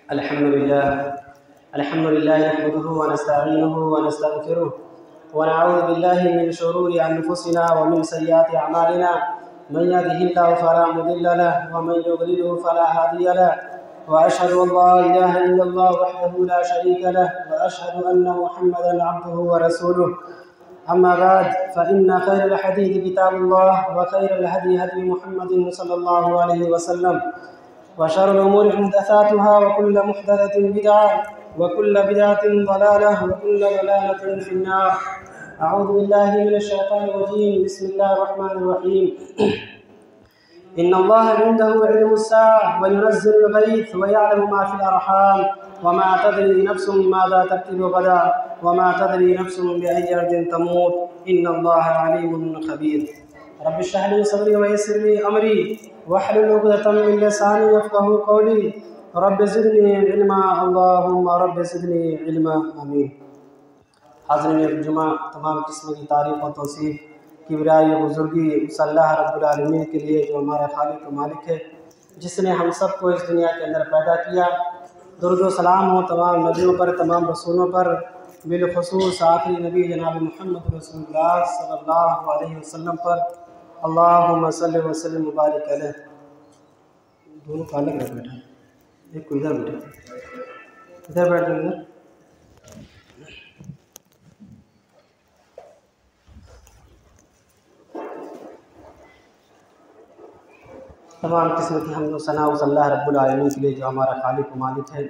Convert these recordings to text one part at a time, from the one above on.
अल्हम्दुलिल्लाह नहमदुहु व नस्तईनुहु व नस्तगफिरुह व नअऊज़ु बिल्लाहि मिन शुरूरि अनफुसिना व मिन सय्यिआति अअमालिना मन यहदिहिल्लाहु फला मुदिल्ल लहु व मन युद्लिलहु फला हादिय लहु व अशहदु अन ला इलाहा इल्लल्लाह वहदहु ला शरीका लहु व अशहदु अन्न मुहम्मदन अब्दुहु व रसूलुहु अम्मा बाद फ़इन्न खैरल हदीस किताबुल्लाह व खैरल हदी हदी मुहम्मदिन सल्लल्लाहु अलैहि वसल्लम व शर्रुल उमूरि मुहदसातुहा व कुल्लु मुहदसतिन बिदअह व कुल्लु बिदअतिन ज़लालह व कुल्लु ज़लालतिन फिन्नार। अऊज़ु बिल्लाहि मिनश शैतानिर रजीम। बिस्मिल्लाहिर रहमानिर रहीम। इन्नल्लाह इंदहु इल्मुस्साअह व युनज़्ज़िलुल गैथ व यअलमु मा फिल अर्हाम व मा तदरी नफ्सुम माज़ा तक्सिबु गदा व मा तदरी नफ्सुम बिअय्यि अर्दिन तमूत इन्नल्लाह अलीमुन खबीर। रब्बि इश्रह ली सदरी व यस्सिर ली अमरी वहलुल उक़दतम मिन लिसानी यफ़क़हू क़ौली रब्बि ज़िदनी इल्मा अल्लाहुम्मा रब्बि ज़िदनी इल्मा आमीन। हाज़रीन जुमा, तमाम किस्म की तारीफ़ और तौसीफ़ किबरियाई बुज़ुर्गी उस अल्लाह रब्बुल आलमीन के लिए जो हमारा खालिक व मालिक है, जिसने हम सबको इस दुनिया के अंदर पैदा किया। दुरूद व सलाम हो तमाम नबियों पर, तमाम रसूलों पर, बिलख़ुसूस आखिरी नबी जनाब मुहम्मद रसूलुल्लाह सल्लल्लाहु अलैहि वसल्लम पर। अल्लाहुम्मा सल्लि व सल्लिम व बारिक अलैह। दोनों को अलग रख बैठा, एक को इधर बैठा, इधर बैठ जाओ इधर। तमाम किस्म की हमद व सना उस अल्लाह रब्बुल आलमीन के लिए जो हमारा खालिक व मालिक है।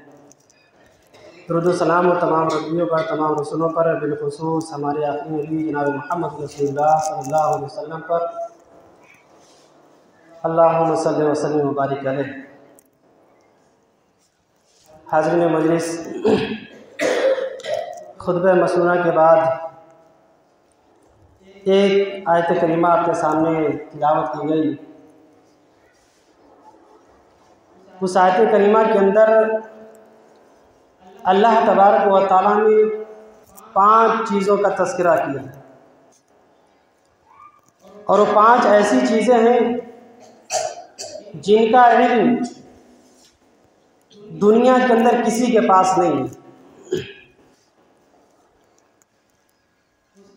दुरूद व सलाम हो तमाम नबियों पर, तमाम रसूलों पर, बिलख़ुसूस हमारे आखिरी नबी जनाब मुहम्मद रसूलुल्लाह सल्लल्लाहु अलैहि वसल्लम पर। अल्लाहुम्मा सल्लि व सल्लिम व बारिक अलैह। हाज़रीन मजलिस, खुतबा मसनूना के बाद एक आयत करीमा आपके सामने तिलावत की गई। उस आयत करीमा के अंदर अल्लाह तबारक व तआला ने 5 चीज़ों का तज़किरा किया, और वो 5 ऐसी चीज़ें हैं जिनका इल्म दुनिया के अंदर किसी के पास नहीं है।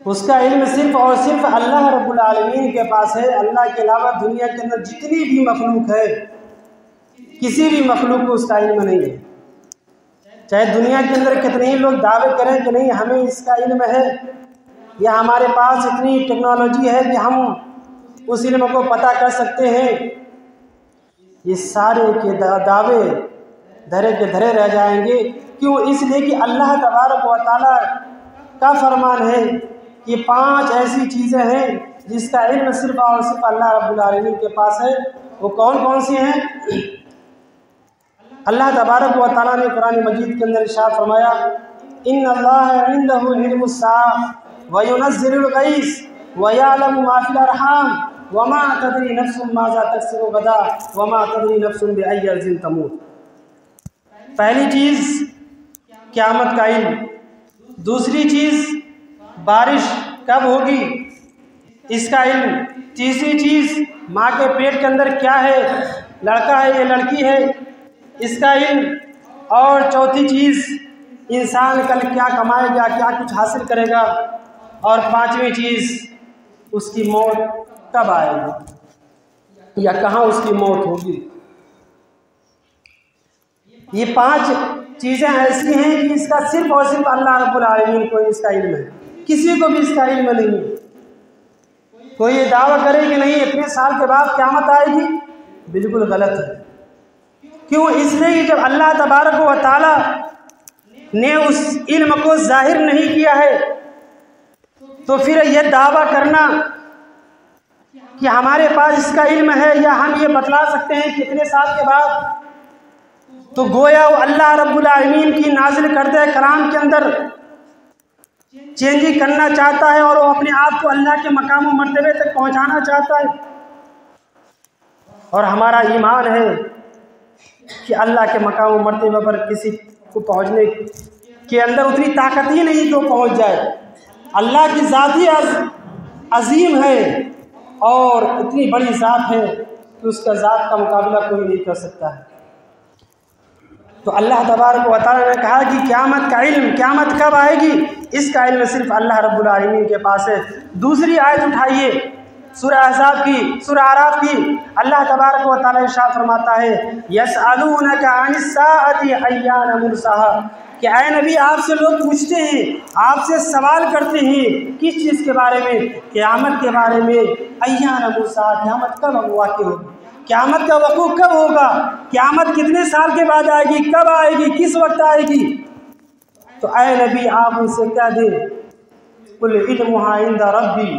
उसका इल्म सिर्फ़ और सिर्फ अल्लाह रब्बुल आलमीन के पास है। अल्लाह के अलावा दुनिया के अंदर जितनी भी मखलूक है, किसी भी मखलूक को उसका इल्म नहीं है। चाहे दुनिया के अंदर कितने ही लोग दावे करें कि नहीं हमें इसका इल्म है, या हमारे पास इतनी टेक्नोलॉजी है कि हम उस इल्म को पता कर सकते हैं, ये सारे के दावे धरे के धरे रह जाएंगे। क्यों? इसलिए कि अल्लाह तबारक व तआला का फरमान है कि 5 ऐसी चीज़ें हैं जिसका इल्म सिर्फ और सिर्फ अल्लाह रब्बुल आलमीन के पास है। वो कौन कौन सी हैं? अल्लाह तबारक व तआला ने कुरान मजीद के अंदर इरशाद फरमाया, इन्नल्लाह इंदहु इल्मुस्साअह व युनज़्ज़िलुल गैस व यअलमु मा फिल अर्हाम व मा तदरी नफ्सुम माज़ा तक्सिबु गदा व मा तदरी नफ्सुम बिअय्यि अर्ज़िन तमूत। पहली चीज़ क़यामत का इल्म। दूसरी चीज़ बारिश कब होगी, इसका इल्म। तीसरी चीज़ माँ के पेट के अंदर क्या है, लड़का है या लड़की है, इसका इल्म। और चौथी चीज़ इंसान कल क्या कमाएगा, क्या कुछ हासिल करेगा। और 5वीं चीज़ उसकी मौत कब आएगी या कहाँ उसकी मौत होगी। ये 5 चीज़ें ऐसी हैं कि इसका सिर्फ और सिर्फ अल्लाह रब्बुल आलमीन को इसका इल्म है, किसी को भी इसका इल्म नहीं है। कोई ये दावा करे कि नहीं इतने साल के बाद क़यामत आएगी, बिल्कुल गलत है। क्यों? इसलिए कि जब अल्लाह तबारक व तआला ने उस इल्म को जाहिर नहीं किया है, तो फिर यह दावा करना कि हमारे पास इसका इल्म है या हम ये बतला सकते हैं कितने साल के बाद, तो गोया वो अल्लाह रब्बुल आलमीन की नाज़िल करदे कलाम के अंदर चेंजिंग करना चाहता है, और वो अपने आप को अल्लाह के मकाम व मर्तबे तक पहुँचाना चाहता है। और हमारा ईमान है कि अल्लाह के मकाम व मर्तबे पर किसी को पहुँचने के अंदर उतनी ताकत ही नहीं कि वो पहुँच जाए। अल्लाह की ज़ात ही अज़ीम है और इतनी बड़ी ज़ात है कि उसका ज़ात का मुकाबला कोई नहीं कर सकता है। तो अल्लाह तबारक व तआला ने कहा कि क़यामत का इल्म, क़यामत कब आएगी, इसका इल्म सिर्फ अल्लाह रब्बुल आलमीन के पास है। दूसरी आयत उठाइए सूरह अहज़ाब की, सूरह आराफ की, अल्लाह तबारक व तआला इरशाद फरमाता है यसअलूनका अनिस्साअति अय्यान मुरसाहा, कि ऐ नबी आपसे लोग पूछते हैं, आपसे सवाल करते हैं किस चीज़ के बारे में, क़यामत के बारे में। अय्यान मुरसाहा, क़यामत कब वाक़ई होगी, क़यामत का वक़ूफ़ कब होगा, क़यामत कितने साल के बाद आएगी, कब आएगी, किस वक्त आएगी। तो ऐ नबी आप उनसे कह दें कुल इल्मुहा इंदा रब्बी,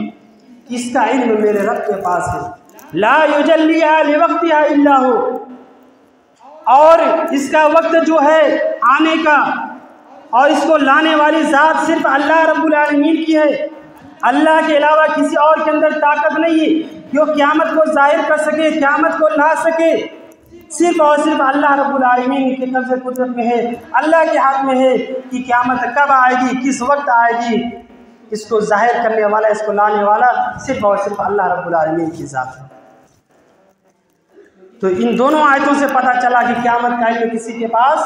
इसका इल्म मेरे रब के पास है। ला युजल्लिहा लिवक्तिहा इल्ला हु, और इसका वक्त जो है आने का और इसको लाने वाली ज़ात सिर्फ अल्लाह रब्बुल आलमीन की है। अल्लाह के अलावा किसी और के अंदर ताकत नहीं है कि वो क़यामत को ज़ाहिर कर सके, क़यामत को ला सके। सिर्फ और सिर्फ अल्लाह रब्बुल आलमीन के कब्ज़े कुदरत में है, अल्लाह के हाथ में है कि क़यामत कब आएगी, किस वक्त आएगी। इसको ज़ाहिर करने वाला, इसको लाने वाला सिर्फ और सिर्फ अल्लाह रब्बुल आलमीन की ज़ात है। तो इन दोनों आयतों से पता चला कि क़यामत का इल्म किसी के पास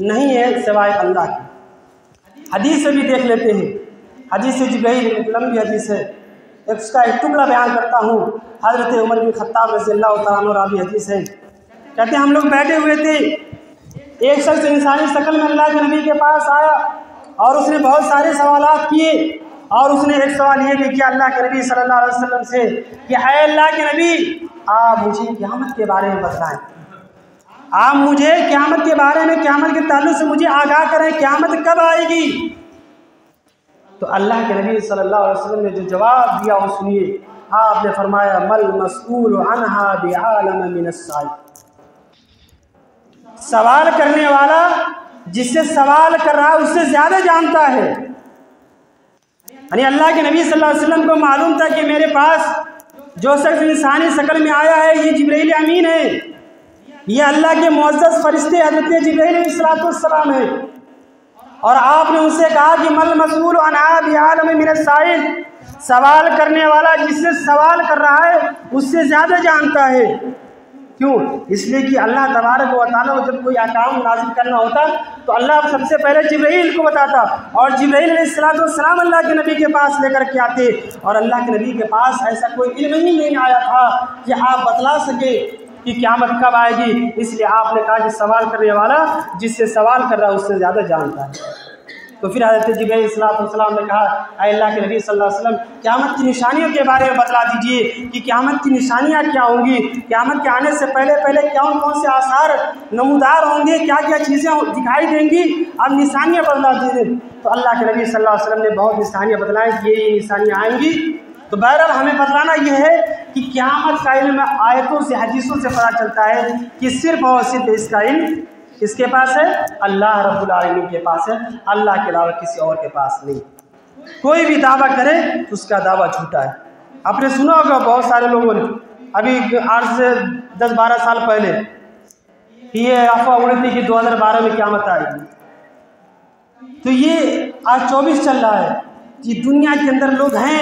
नहीं है सिवाय अल्लाह के। हदीस से भी देख लेते हैं, हदीस से जिब्रील, एक लंबी हदीस है, उसका एक टुकड़ा बयान करता हूँ। हज़रत उमर बिन खत्ताब रज़ियल्लाहु तआला अन्हु रावी हदीस है, कहते हैं हम लोग बैठे हुए थे, एक शख्स इंसानी शक्ल में अल्लाह के नबी के पास आया और उसने बहुत सारे सवालात किए। और उसने एक सवाल ये भी किया अल्लाह के नबी सल्लल्लाहु अलैहि वसल्लम से कि ऐ अल्लाह के नबी आप मुझे क़यामत के बारे में बताएं, आप मुझे क़यामत के बारे में, क़यामत के ताल्लुक़ से मुझे आगाह करें, क़यामत कब आएगी। तो अल्लाह के नबी सल्लल्लाहु अलैहि वसल्लम ने जो जवाब दिया वो सुनिए। आपने फरमाया मल मसऊल अन्हा बिआलम मिनस्साइल, सवाल करने वाला जिससे सवाल कर रहा है उससे ज़्यादा जानता है। यानी अल्लाह के नबी सल्लल्लाहु अलैहि वसल्लम को मालूम था कि मेरे पास जो शख्स इंसानी शक्ल में आया है ये जिब्रील अमीन है, ये अल्लाह के मुअज़्ज़ज़ फरिश्ते हज़रत जिब्रील अलैहिस्सलाम है। और आपने उनसे कहा कि मल मसऊल अन्हा बिआलम मिनस्साइल, सवाल करने वाला जिससे सवाल कर रहा है उससे ज़्यादा जानता है। क्यों? इसलिए कि अल्लाह तबारक व तआला को जब कोई अहकाम नाज़िल करना होता तो अल्लाह सबसे पहले जिब्रील को बताता, और जिब्रील अलैहिस्सलाम अल्लाह के नबी के पास लेकर के आते। और अल्लाह के नबी के पास ऐसा कोई इल्म ही नहीं आया था कि आप बतला सके कि क़यामत कब आएगी। इसलिए आपने कहा कि सवाल करने वाला जिससे सवाल कर रहा है उससे ज़्यादा जानता है। तो फिर हज़रत जिब्रील अलैहिस्सलाम ने कहा अल्लाह के नबी सल्लल्लाहु अलैहि वसल्लम क़यामत की निशानियों के बारे में बतला दीजिए कि क़यामत की निशानियाँ क्या होंगी, क़यामत के आने से पहले पहले कौन कौन से आसार नमूदार होंगे, क्या क्या चीज़ें दिखाई देंगी, अब निशानियाँ बतला दीजिए। तो अल्लाह के नबी सल्लल्लाहु अलैहि वसल्लम ने बहुत निशानियाँ बतलाई कि ये निशानियाँ आएंगी। तो बहरहाल हमें बतलाना यह है कि क़यामत का इल्म आयतों से, हदीसों से पता चलता है कि सिर्फ और सिर्फ इसका इल्म किसके पास है, अल्लाह रब्बुल आलमीन के पास है, अल्लाह के अलावा किसी और के पास नहीं। कोई भी दावा करे तो उसका दावा झूठा है। आपने सुना होगा बहुत सारे लोगों ने अभी आज से 10-12 साल पहले ये अफवाह उड़ी थी कि 2012 में क़यामत आएगी। तो ये आज 24 चल रहा है। ये दुनिया के अंदर लोग हैं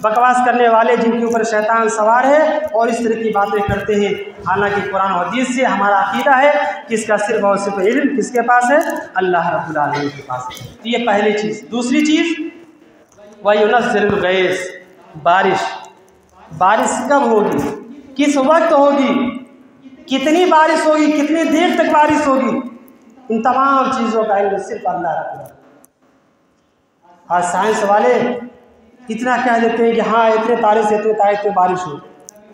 बकवास करने वाले जिनके ऊपर शैतान सवार है और इस तरह की बातें करते हैं। हालांकि कुरान और हदीस से हमारा अकीदा है कि इसका सिर्फ और सिर्फ इल्म किसके पास है, अल्लाह रब्बुल आलमीन के पास है। तो ये पहली चीज़। दूसरी चीज़ वयुनज़्ज़िलुल गैस, बारिश। बारिश कब होगी, किस वक्त होगी, कितनी बारिश होगी, कितनी देर तक बारिश होगी, इन तमाम चीज़ों का इल्म सिर्फ अल्लाह रब्बुल आलमीन। आज साइंस वाले इतना कह देते हैं कि हाँ इतने तारे से इतने तारे से बारिश हो,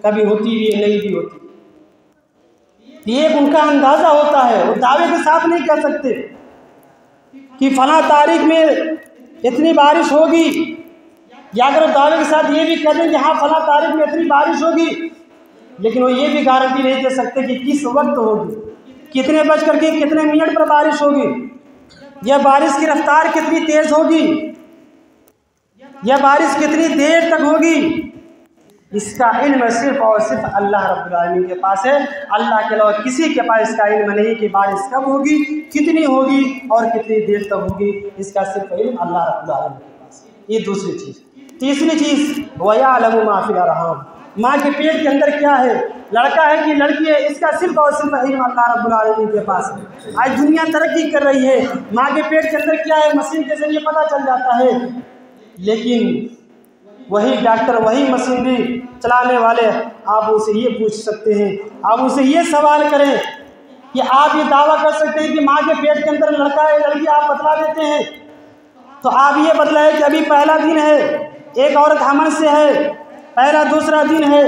कभी होती भी है नहीं भी होती। ये उनका अंदाज़ा होता है, वो दावे के साथ नहीं कह सकते कि फला तारीख में इतनी बारिश होगी, या अगर दावे के साथ ये भी कह दें कि हाँ फला तारीख में इतनी बारिश होगी, लेकिन वो ये भी गारंटी नहीं दे सकते कि किस वक्त होगी, कितने बज करके कितने मिनट पर बारिश होगी, या बारिश की रफ्तार कितनी तेज़ होगी, या बारिश कितनी देर तक होगी। इसका इल्म सिर्फ और सिर्फ अल्लाह रब्बुल आलमीन के पास है। अल्लाह के अलावा किसी के पास इसका इल्म नहीं कि बारिश कब होगी, कितनी होगी और कितनी देर तक होगी। इसका सिर्फ इल्म अल्लाह रब्बुल आलमीन के पास है। ये दूसरी चीज़। तीसरी चीज़ वयअलमु मा फ़िल अरहाम, माँ के पेट के अंदर क्या है, लड़का है कि लड़की है, इसका सिर्फ और सिर्फ इल्म अल्लाह रब्बुल आलमीन के पास है। आज दुनिया तरक्की कर रही है, माँ के पेट के अंदर क्या है मशीन के जरिए पता चल जाता है, लेकिन वही डॉक्टर, वही मशीनरी चलाने वाले आप उनसे ये पूछ सकते हैं, आप उनसे ये सवाल करें कि आप ये दावा कर सकते हैं कि माँ के पेट के अंदर लड़का है लड़की, आप बतला देते हैं, तो आप ये बतलाए कि अभी पहला दिन है, एक औरत हमन से है, पहला दूसरा दिन है,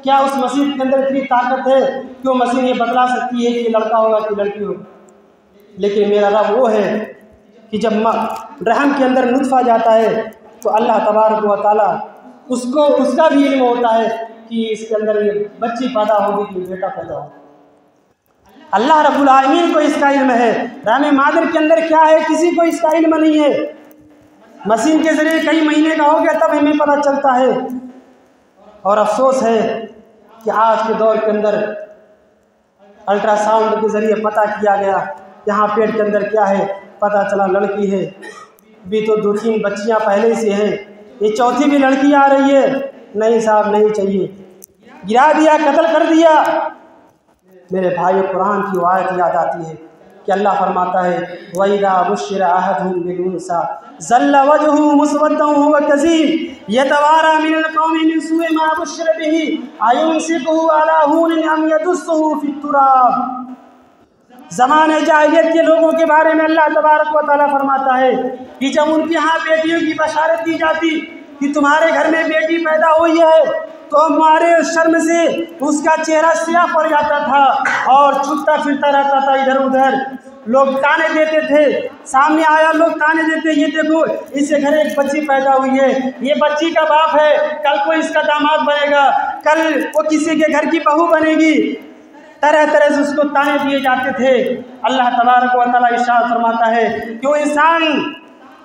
क्या उस मशीन के अंदर इतनी ताकत है कि वो मशीन ये बतला सकती है कि लड़का होगा कि लड़की होगी? लेकिन मेरा रब वो है कि जब रहम के अंदर नुत्फा जाता है तो अल्लाह तबारक व तआला उसको उसका भी इल्म होता है कि इसके अंदर ये बच्ची पैदा होगी कि बेटा पैदा होगा। अल्लाह रब्बुल आलमीन को इसका इल्म है। रहम मादर के अंदर क्या है किसी को इसका इल्म नहीं है। मशीन के जरिए कई महीने का हो गया तब हमें पता चलता है। और अफसोस है कि आज के दौर के अंदर अल्ट्रासाउंड के जरिए पता किया गया यहाँ पेट के अंदर क्या है, पता चला लड़की है। भी तो 2-3 बच्चियाँ पहले से हैं, ये चौथी भी लड़की आ रही है। नहीं साहब नहीं चाहिए, गिरा दिया, कत्ल कर दिया। मेरे भाई कुरान की आयत याद आती है कि अल्लाह फरमाता है वइदा बुश्शिरा अहदुहुम बिलुनसा ज़ल्ला वजहुहु मुस्वद्दन हुवा कज़ीम यतवारा मिनल कौमि मिन सूइ मा बुश्शिरा बिही अयुमसिकुहु अला हूनिन अम यदुस्सुहु फित्तुराब। ज़माने जाहिलियत के लोगों के बारे में अल्लाह तबारक व तआला फरमाता है कि जब उनके यहाँ बेटियों की बशारत दी जाती कि तुम्हारे घर में बेटी पैदा हुई है तो हमारे शर्म से उसका चेहरा स्याह पड़ जाता था और छुपता फिरता रहता था इधर उधर। लोग ताने देते थे, सामने आया लोग ताने देते, ये देखो इससे घर एक बच्ची पैदा हुई है, ये बच्ची का बाप है, कल को इसका दामाद बनेगा, कल वो किसी के घर की बहू बनेगी। तरह तरह से उसको ताने दिए जाते थे। अल्लाह तबारक व तआला इरशाद फरमाता है कि वो इंसान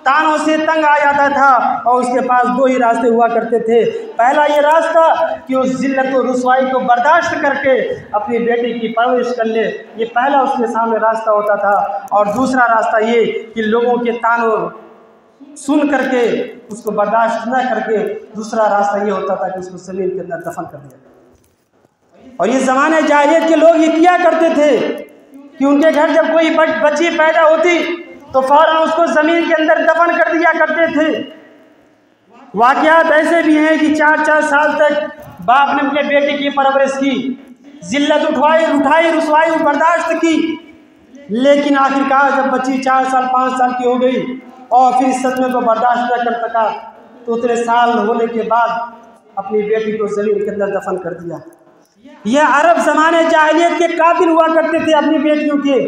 तानों से तंग आ जाता था और उसके पास 2 ही रास्ते हुआ करते थे। पहला ये रास्ता कि उस जिल्लत और रुसवाई को बर्दाश्त करके अपनी बेटी की परवरिश कर ले, ये पहला उसके सामने रास्ता होता था। और दूसरा रास्ता ये कि लोगों के तानों सुन करके उसको बर्दाश्त न करके दूसरा रास्ता ये होता था कि उसको ज़मीन के अंदर दफन कर दिया। और ये ज़माने जाहिलियत के लोग ये किया करते थे कि उनके घर जब कोई बच्ची पैदा होती तो फौरन उसको ज़मीन के अंदर दफन कर दिया करते थे। वाक़यात ऐसे भी हैं कि 4-4 साल तक बाप ने अपने बेटे की परवरिश की, जिल्लत उठाई रुसवाई बर्दाश्त की, लेकिन आखिरकार जब बच्ची 4 साल 5 साल की हो गई और फिर इस सदमे को बर्दाश्त न कर सका तो उतने साल होने के बाद अपनी बेटी को ज़मीन के अंदर दफन कर दिया। यह अरब ज़माने जाहिलियत के कातिल हुआ करते थे अपनी बेटियों के।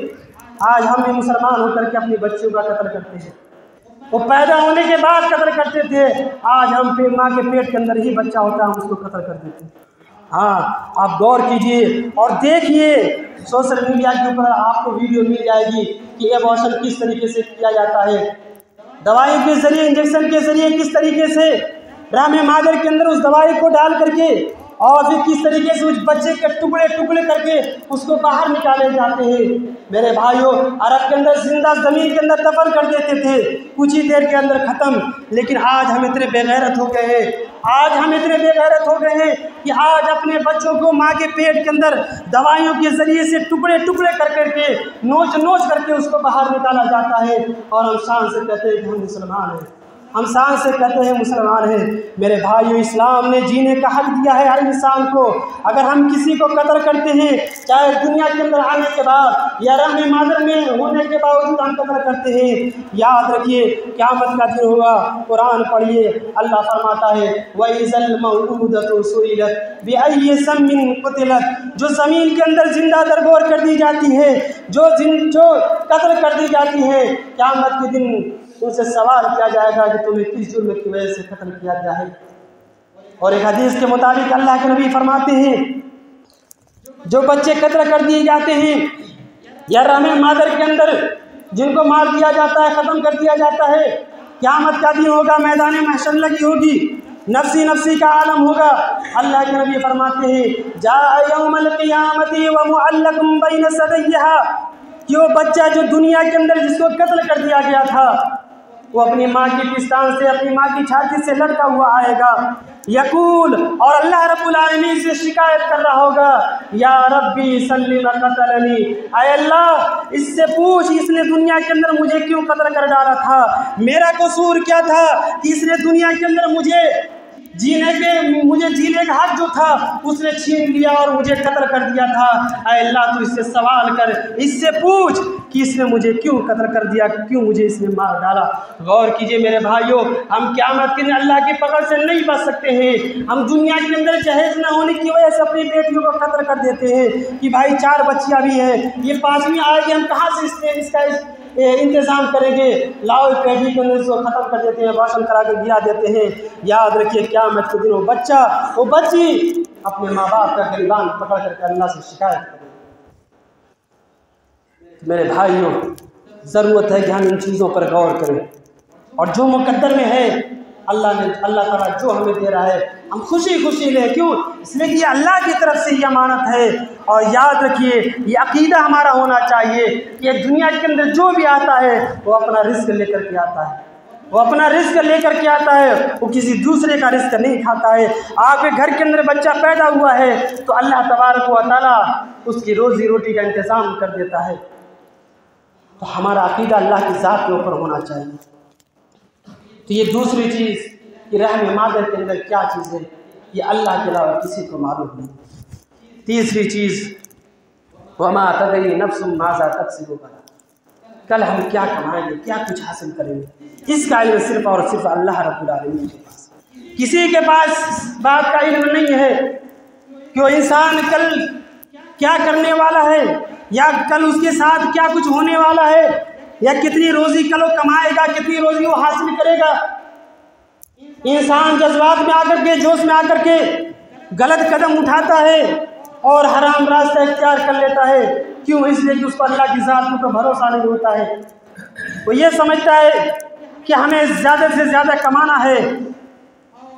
आज हम भी मुसलमान होकर के अपनी बच्चियों का कत्ल करते हैं, वो पैदा होने के बाद कत्ल करते थे। आज हम माँ के पेट के अंदर ही बच्चा होता है हम उसको कत्ल कर देते हैं। हाँ, आप गौर कीजिए और देखिए, सोशल मीडिया के ऊपर आपको वीडियो मिल जाएगी कि एबॉर्शन किस तरीके से किया जाता है, दवाई के जरिए, इंजेक्शन के जरिए किस तरीके से रहम मादर के अंदर उस दवाई को डाल करके और फिर किस तरीके से उस बच्चे के टुकड़े टुकड़े करके उसको बाहर निकाले जाते हैं। मेरे भाइयों, अरब के अंदर जिंदा ज़मीन के अंदर दफन कर देते थे, कुछ ही देर के अंदर ख़त्म। लेकिन आज हम इतने बेगैरत हो गए हैं, आज हम इतने बेगैरत हो गए हैं कि आज अपने बच्चों को माँ के पेट के अंदर दवाइयों के ज़रिए से टुकड़े टुकड़े कर करके नोच नोच करके उसको बाहर निकाला जाता है। और हम शान से कहते हैं कि हम मुसलमान हैं, हम शान से कहते हैं मुसलमान हैं। मेरे भाइयों, इस्लाम ने जीने का हक दिया है हर इंसान को। अगर हम किसी को कत्ल करते हैं, चाहे दुनिया के अंदर आने के बाद या रहम मादर में होने के बावजूद हम कत्ल करते हैं, याद रखिए क़यामत का दिन होगा। कुरान पढ़िए, अल्लाह फरमाता है वइज़ल मौऊदतु सुइलत बिअय्यि ज़म्बिन क़ुतिलत, जो ज़मीन के अंदर जिंदा दरगोर कर दी जाती है, जो कत्ल कर दी जाती है, क़यामत के दिन उनसे सवाल किया जाएगा कि तुम्हें किस जुर्म की वजह से कत्ल किया गया है। और एक हदीस के मुताबिक अल्लाह के नबी फरमाते हैं, जो बच्चे कत्ल कर दिए जाते हैं या रहम मादर के अंदर जिनको मार दिया जाता है, ख़त्म कर दिया जाता है, क़यामत का दिन होगा, मैदान महशर लगी होगी, नफ्सी नफ्सी का आलम होगा। अल्लाह के नबी फरमाते हैं जाअ यौमल क़ियामति व मुअल्लक़ुम बैन सदैहा, कि वो बच्चा जो दुनिया के अंदर जिसको कत्ल कर दिया गया था वो अपनी माँ की पिस्तान से, अपनी माँ की छाती से लटका हुआ आएगा। यकूल, और अल्लाह रब्बुल आलमीन से शिकायत कर रहा होगा, या रब्बी सल्लिम कतलनी, आय अल्लाह इससे पूछ इसने दुनिया के अंदर मुझे क्यों कत्ल कर डाला था, मेरा कसूर क्या था कि इसने दुनिया के अंदर मुझे जीने का हक जो था उसने छीन लिया और मुझे कत्ल कर दिया था। आय अल्लाह तू इससे सवाल कर, इससे पूछ कि इसने मुझे क्यों कत्ल कर दिया, क्यों मुझे इसने मार डाला। गौर कीजिए मेरे भाइयों, हम क़यामत के दिन अल्लाह की पकड़ से नहीं बच सकते हैं। हम दुनिया के अंदर जहेज न होने की वजह से अपनी बेटियों को कत्ल कर देते हैं कि भाई 4 बच्चियाँ भी हैं, ये 5वीं आएगी, हम कहाँ से इसका इंतज़ाम करेंगे, लाओ पेटी के अंदर इसको ख़त्म कर देते हैं, भाषण करा के गिरा देते हैं। याद रखिए क़यामत के दिन वो बच्ची अपने माँ बाप का गिरबान पकड़ करके अल्लाह से शिकायत करें। मेरे भाइयों, ज़रूरत है कि हम इन चीज़ों पर गौर करें, और जो मुकद्दर में है अल्लाह ताला जो हमें दे रहा है हम खुशी खुशी लें। क्यों? इसलिए कि ये अल्लाह की तरफ से ये अमानत है। और याद रखिए ये अकीदा हमारा होना चाहिए कि दुनिया के अंदर जो भी आता है वो अपना रिस्क लेकर के आता है, वो अपना रिस्क लेकर के आता है, वो किसी दूसरे का रिस्क नहीं खाता है। आपके घर के अंदर बच्चा पैदा हुआ है तो अल्लाह तबारक व तआला उसकी रोज़ी रोटी का इंतज़ाम कर देता है। तो हमारा अकीदा अल्लाह की ज़ात के ऊपर होना चाहिए। तो ये दूसरी चीज़ कि रहम मादर के अंदर क्या चीज़ है ये अल्लाह के अलावा किसी को मालूम नहीं। तीसरी चीज़, वमा तदरी नफ्सुम माज़ा तक्सिबु गदा, कल हम क्या कमाएंगे, क्या कुछ हासिल करेंगे, इसका इल्म सिर्फ और सिर्फ अल्लाह रब्बुल आलमीन के पास। किसी के पास बात का इल्म नहीं है कि वो इंसान कल क्या करने वाला है, या कल उसके साथ क्या कुछ होने वाला है, या कितनी रोज़ी कल वो कमाएगा, कितनी रोज़ी वो हासिल करेगा। इंसान जज्बात में आकर के, जोश में आकर के गलत कदम उठाता है और हराम रास्ता इख्तियार कर लेता है। क्यों? इसलिए कि उसको अल्लाह की ज़ात के ऊपर भरोसा नहीं होता है। वो ये समझता है कि हमें ज़्यादा से ज़्यादा कमाना है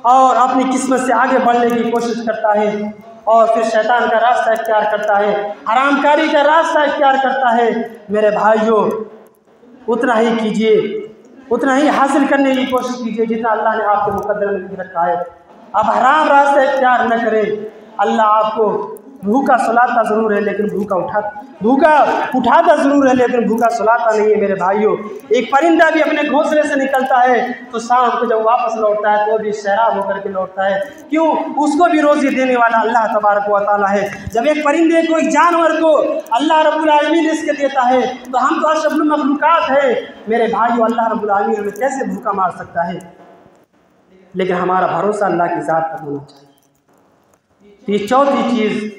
और अपनी किस्मत से आगे बढ़ने की कोशिश करता है, और फिर शैतान का रास्ता इख्तियार करता है, हरामकारी का रास्ता इख्तियार करता है। मेरे भाइयों, उतना ही कीजिए, उतना ही हासिल करने की कोशिश कीजिए जितना अल्लाह ने आपके मुकद्दर में लिख रखा है। अब हराम रास्ते इख्तियार न करें। अल्लाह आपको भूखा सुलाता ज़रूर है लेकिन भूखा उठाता ज़रूर है लेकिन भूखा सुलाता नहीं है। मेरे भाइयों, एक परिंदा भी अपने घोंसले से निकलता है तो शाम को जब वापस लौटता है तो वो भी शराब होकर के लौटता है। क्यों? उसको भी रोज़ी देने वाला अल्लाह तबारक व तआला है। जब एक परिंदे को, एक जानवर को अल्लाह रब्बुल आलमीन रिज़्क़ देता है तो हम तो अशरफुल मखलूक़ात है। मेरे भाइयों, अल्लाह रब्बुल आलमीन हमें कैसे भूखा मार सकता है? लेकिन हमारा भरोसा अल्लाह की ज़ात पर होना चाहिए। ये चौथी चीज़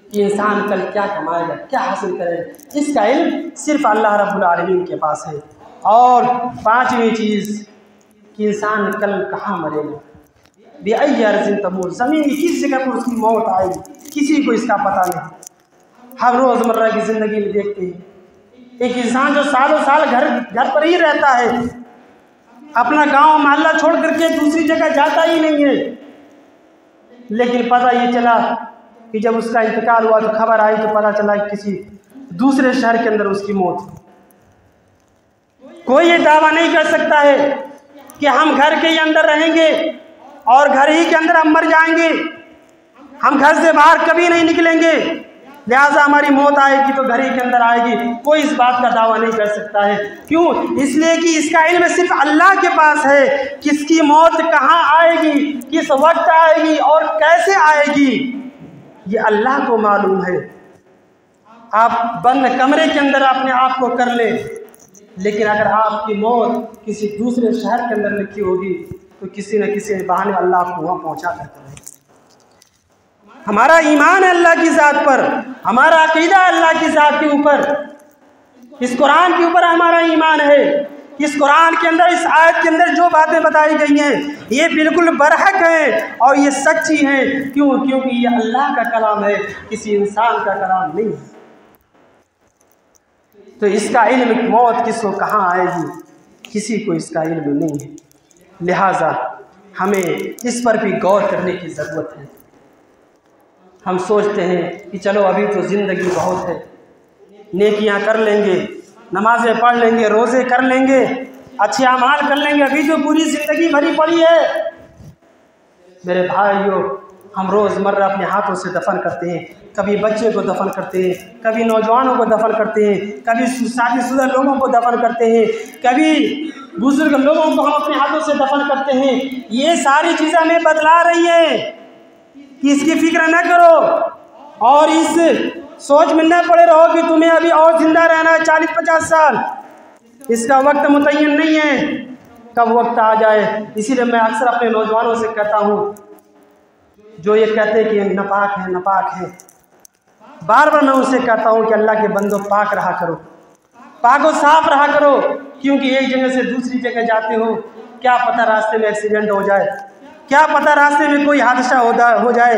कि इंसान कल क्या कमाएगा, क्या हासिल करेगा, इसका इल्म सिर्फ अल्लाह रब्बुल आलमीन के पास है। और 5वीं चीज़ कि इंसान कल कहाँ मरेगा, बेअय्यि अर्ज़िन तमूत, ज़मीन की किस जगह पर उसकी मौत आएगी किसी को इसका पता नहीं। हम रोज़मर्रा की ज़िंदगी में देखते हैं एक इंसान जो सालों साल घर पर ही रहता है, अपना गांव मोहल्ला छोड़ करके दूसरी जगह जाता ही नहीं है, लेकिन पता ये चला कि जब उसका इंतकाल हुआ तो खबर आई तो पता चला कि किसी दूसरे शहर के अंदर उसकी मौत। कोई ये दावा नहीं कर सकता है कि हम घर के ही अंदर रहेंगे और घर ही के अंदर हम मर जाएंगे, हम घर से बाहर कभी नहीं निकलेंगे, लिहाजा हमारी मौत आएगी तो घर ही के अंदर आएगी। कोई इस बात का दावा नहीं कर सकता है। क्यों? इसलिए कि इसका इल्म सिर्फ अल्लाह के पास है। किसकी मौत कहाँ आएगी, किस वक्त आएगी और कैसे आएगी, ये अल्लाह को मालूम है। आप बंद कमरे के अंदर अपने आप को कर ले, लेकिन अगर आपकी मौत किसी दूसरे शहर के अंदर लिखी होगी तो किसी न किसी बहाने अल्लाह आपको वहाँ पहुँचा करता है। हमारा ईमान है अल्लाह की ज़ात पर, हमारा अकीदा अल्लाह की ज़ात के ऊपर, इस कुरान के ऊपर हमारा ईमान है। इस कुरान के अंदर, इस आयत के अंदर जो बातें बताई गई हैं ये बिल्कुल बरहक हैं और ये सच्ची हैं। क्यों? क्योंकि ये अल्लाह का कलाम है, किसी इंसान का कलाम नहीं है। तो इसका इल्म मौत किसको कहाँ आएगी किसी को इसका इल्म नहीं है। लिहाजा हमें इस पर भी गौर करने की ज़रूरत है। हम सोचते हैं कि चलो अभी तो ज़िंदगी बहुत है, नेकियां कर लेंगे, नमाज़ें पढ़ लेंगे, रोज़े कर लेंगे, अच्छे अमाल कर लेंगे, अभी तो पूरी ज़िंदगी भरी पड़ी है। मेरे भाइयों, हम रोज़मर्रा अपने हाथों से दफन करते हैं। कभी बच्चे को दफन करते हैं, कभी नौजवानों को दफन करते हैं, कभी शादीशुदा लोगों को दफन करते हैं, कभी बुजुर्ग लोगों को हम अपने हाथों से दफन करते हैं। ये सारी चीज़ें हमें बतला रही हैं कि इसकी फिक्र न करो और इस सोच में न पड़े रहो कि तुम्हें अभी और जिंदा रहना है 40-50 साल। इसका वक्त मुतय्यन नहीं है, कब वक्त आ जाए। इसीलिए मैं अक्सर अपने नौजवानों से कहता हूँ, जो ये कहते हैं कि नापाक है नापाक है, बार बार मैं उनसे कहता हूँ कि अल्लाह के बंदो पाक रहा करो, पाक और साफ रहा करो। क्योंकि एक जगह से दूसरी जगह जाते हो, क्या पता रास्ते में एक्सीडेंट हो जाए, क्या पता रास्ते में कोई हादसा हो जाए।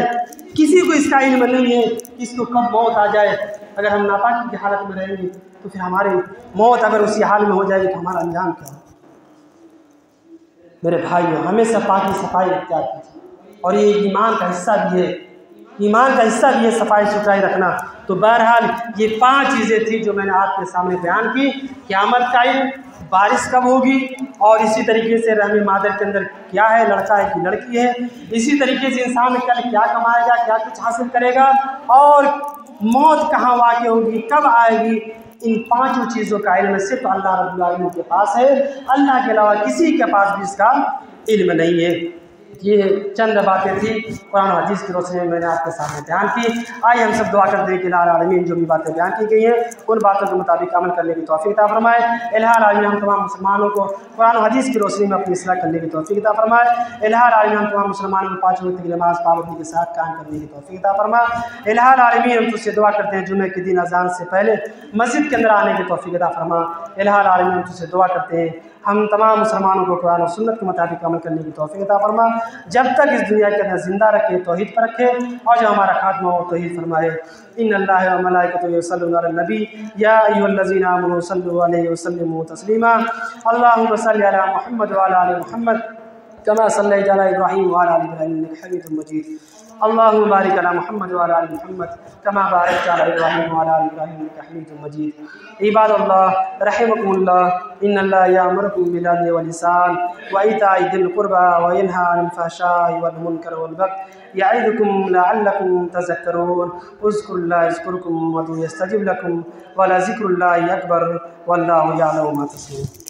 किसी को इसका इल्म नहीं है कि इसको कब मौत आ जाए। अगर हम नापाकी की हालत में रहेंगे तो फिर हमारी मौत अगर उसी हाल में हो जाएगी तो हमारा अंजाम क्या हो। मेरे भाइयों, हमेशा पाकी सफाई इख्तियार कीजिए और ये ईमान का हिस्सा भी है, ईमान का हिस्सा भी है सफाई सुथराई रखना। तो बहरहाल ये 5 चीज़ें थी जो मैंने आपके सामने बयान की। क़यामत का इल्म, बारिश कब होगी, और इसी तरीके से रहमी मादर के अंदर क्या है, लड़का है कि लड़की है। इसी तरीके से इंसान कल क्या कमाएगा, क्या कुछ हासिल करेगा, और मौत कहाँ वाक़ होगी, कब आएगी। इन 5 चीज़ों का इल्म सिर्फ अल्लाह रब्बुल आलमीन के पास है। अल्लाह के अलावा किसी के पास भी इसका इल्म नहीं है। ये चंद बातें थी कुरान और हदीस की रोशनी में मैंने आपके सामने बयान की। आइए हम सब दुआ करते हैं कि इलाही आलमीन जो भी बातें बयान की गई हैं उन बातों के मुताबिक अमल करने की तौफीक अता फरमाए। इलाही आलमीन हम तमाम मुसलमानों को कुरान और हदीस की रोशनी में अपनी इस्लाह करने की तौफीक अता फरमाए। इलाही आलमीन हम तमाम मुसलमानों को 5 वक्त की नमाज़ पाबंदी के साथ कायम करने की तौफीक अता फरमाए। इलाही आलमीन हम तुझसे दुआ करते हैं जुमे के दिन अज़ान से पहले मस्जिद के अंदर आने की तौफीक अता फरमा। इलाही आलमीन हम तुझसे दुआ करते हैं हम तमाम मुसलमानों को कुरान और सुन्नत के मुताबिक अमल करने की तौफीक अता फरमा। जब तक इस दुनिया के अंदर जिंदा रखे तौहीद पर रखे और जब हमारा खात्मा हो तौहीद फरमाए। इन्नल्लाह व मलाइकतहु युसल्लूना अलन नबी या अय्युहल्लज़ीना आमनू सल्लु अलैहि व सल्लिमू तस्लीमा। अल्लाहुम्मा सल्लि अला मुहम्मद व अला आलि मुहम्मद कमा सल्लैता अला इब्राहीम व अला आलि इब्राहीम इन्नका हमीदुम मजीद। अल्लाहुम्मा बारिक अला मुहम्मद व अला आलि मुहम्मद कमा बारकता अला इब्राहीम व अला आलि इब्राहीम इन्नका हमीदुम मजीद। इबादल्लाह रहमकुमुल्लाह इन्नल्लाह यअमुरुकुम बिल अदलि वल इहसान व इताइ दिल कुर्बा व यनहा अनिल फहशाइ वल मुनकर वल बग़य यअिदुकुम लअल्लकुम तज़क्करून। उज़्कुरुल्लाह यज़्कुरुकुम वदूहू यस्तजिब लकुम व लज़िक्रुल्लाहि अकबर वल्लाहु यअलमु मा तस्नऊन।